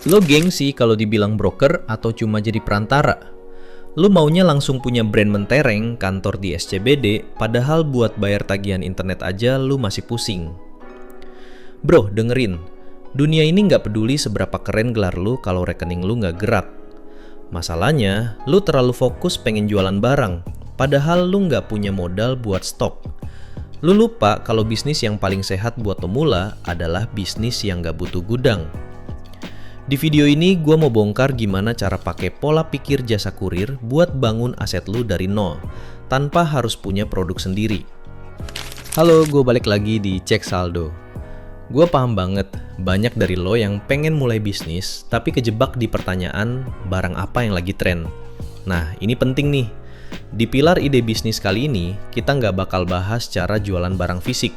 Lo gengsi kalau dibilang broker atau cuma jadi perantara? Lo maunya langsung punya brand mentereng, kantor di SCBD, padahal buat bayar tagihan internet aja lo masih pusing. Bro, dengerin. Dunia ini nggak peduli seberapa keren gelar lo kalau rekening lo nggak gerak. Masalahnya, lo terlalu fokus pengen jualan barang, padahal lo nggak punya modal buat stok. Lo lupa kalau bisnis yang paling sehat buat pemula adalah bisnis yang nggak butuh gudang. Di video ini gue mau bongkar gimana cara pakai pola pikir jasa kurir buat bangun aset lu dari nol, tanpa harus punya produk sendiri. Halo, gue balik lagi di Cek Saldo. Gue paham banget, banyak dari lo yang pengen mulai bisnis, tapi kejebak di pertanyaan barang apa yang lagi tren. Nah, ini penting nih. Di pilar ide bisnis kali ini, kita nggak bakal bahas cara jualan barang fisik.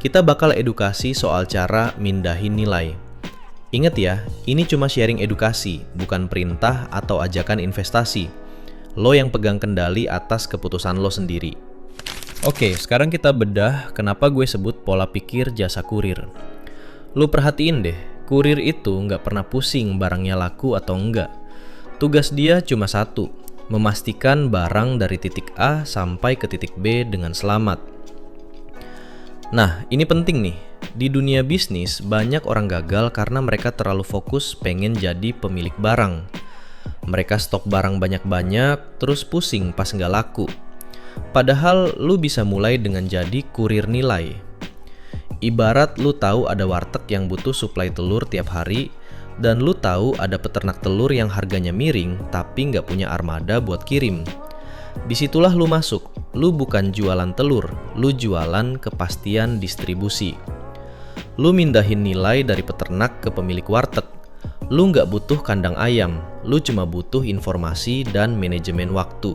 Kita bakal edukasi soal cara mindahin nilai. Ingat ya, ini cuma sharing edukasi, bukan perintah atau ajakan investasi. Lo yang pegang kendali atas keputusan lo sendiri. Oke, sekarang kita bedah kenapa gue sebut pola pikir jasa kurir. Lo perhatiin deh, kurir itu nggak pernah pusing barangnya laku atau enggak. Tugas dia cuma satu, memastikan barang dari titik A sampai ke titik B dengan selamat. Nah, ini penting nih. Di dunia bisnis, banyak orang gagal karena mereka terlalu fokus pengen jadi pemilik barang. Mereka stok barang banyak-banyak, terus pusing pas nggak laku. Padahal lu bisa mulai dengan jadi kurir nilai. Ibarat lu tahu ada warteg yang butuh suplai telur tiap hari, dan lu tahu ada peternak telur yang harganya miring tapi nggak punya armada buat kirim. Disitulah lu masuk. Lu bukan jualan telur, lu jualan kepastian distribusi. Lu mindahin nilai dari peternak ke pemilik warteg. Lu nggak butuh kandang ayam, lu cuma butuh informasi dan manajemen waktu.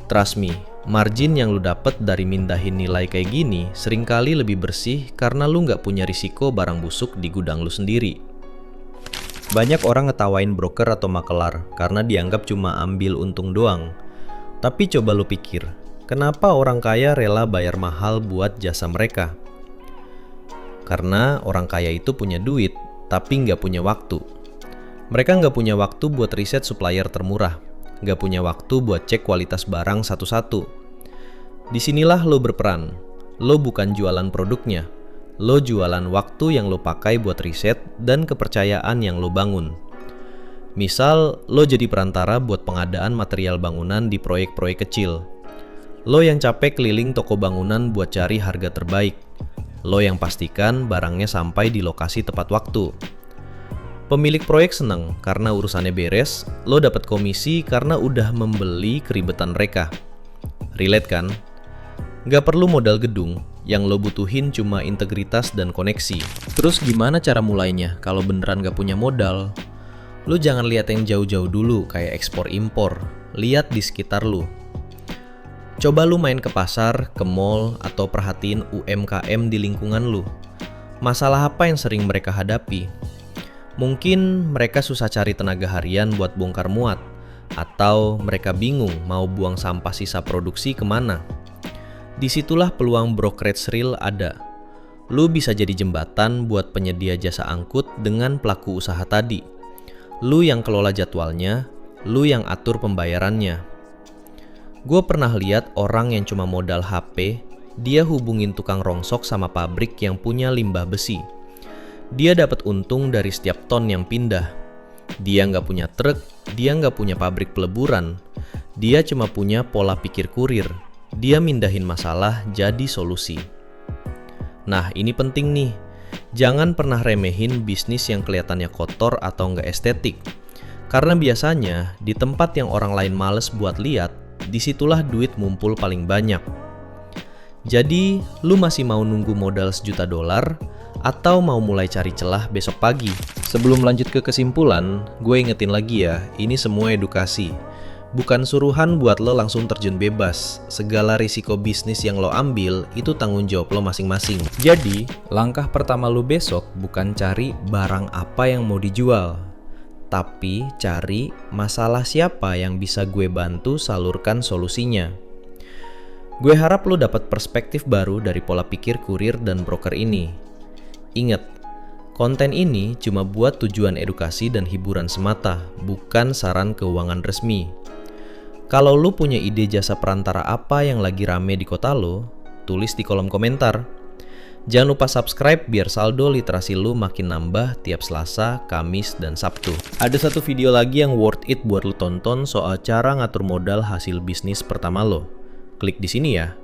Trust me, margin yang lu dapet dari mindahin nilai kayak gini seringkali lebih bersih karena lu nggak punya risiko barang busuk di gudang lu sendiri. Banyak orang ngetawain broker atau makelar karena dianggap cuma ambil untung doang. Tapi coba lu pikir, kenapa orang kaya rela bayar mahal buat jasa mereka? Karena orang kaya itu punya duit, tapi nggak punya waktu. Mereka nggak punya waktu buat riset supplier termurah, nggak punya waktu buat cek kualitas barang satu-satu. Disinilah lo berperan. Lo bukan jualan produknya, lo jualan waktu yang lo pakai buat riset dan kepercayaan yang lo bangun. Misal, lo jadi perantara buat pengadaan material bangunan di proyek-proyek kecil. Lo yang capek keliling toko bangunan buat cari harga terbaik. Lo yang pastikan barangnya sampai di lokasi tepat waktu. Pemilik proyek seneng karena urusannya beres, lo dapat komisi karena udah membeli keribetan mereka. Relate kan? Gak perlu modal gedung, yang lo butuhin cuma integritas dan koneksi. Terus gimana cara mulainya kalau beneran gak punya modal? Lo jangan lihat yang jauh-jauh dulu kayak ekspor-impor, lihat di sekitar lo. Coba lu main ke pasar, ke mall, atau perhatiin UMKM di lingkungan lu. Masalah apa yang sering mereka hadapi? Mungkin mereka susah cari tenaga harian buat bongkar muat, atau mereka bingung mau buang sampah sisa produksi kemana. Disitulah peluang brokerage real ada. Lu bisa jadi jembatan buat penyedia jasa angkut dengan pelaku usaha tadi. Lu yang kelola jadwalnya, lu yang atur pembayarannya. Gue pernah lihat orang yang cuma modal HP, dia hubungin tukang rongsok sama pabrik yang punya limbah besi. Dia dapat untung dari setiap ton yang pindah. Dia nggak punya truk, dia nggak punya pabrik peleburan. Dia cuma punya pola pikir kurir. Dia mindahin masalah jadi solusi. Nah, ini penting nih. Jangan pernah remehin bisnis yang kelihatannya kotor atau nggak estetik. Karena biasanya di tempat yang orang lain males buat lihat, disitulah duit mumpul paling banyak. Jadi, lu masih mau nunggu modal $1 juta atau mau mulai cari celah besok pagi? Sebelum lanjut ke kesimpulan, gue ingetin lagi ya, ini semua edukasi. Bukan suruhan buat lo langsung terjun bebas. Segala risiko bisnis yang lo ambil, itu tanggung jawab lo masing-masing. Jadi, langkah pertama lo besok bukan cari barang apa yang mau dijual, tapi cari masalah siapa yang bisa gue bantu salurkan solusinya. Gue harap lo dapat perspektif baru dari pola pikir kurir dan broker ini. Ingat, Konten ini cuma buat tujuan edukasi dan hiburan semata, bukan saran keuangan resmi. Kalau lu punya ide jasa perantara apa yang lagi rame di kota lo, tulis di kolom komentar. Jangan lupa subscribe biar saldo literasi lu makin nambah tiap Selasa, Kamis, dan Sabtu. Ada satu video lagi yang worth it buat lu tonton soal cara ngatur modal hasil bisnis pertama lo. Klik di sini ya.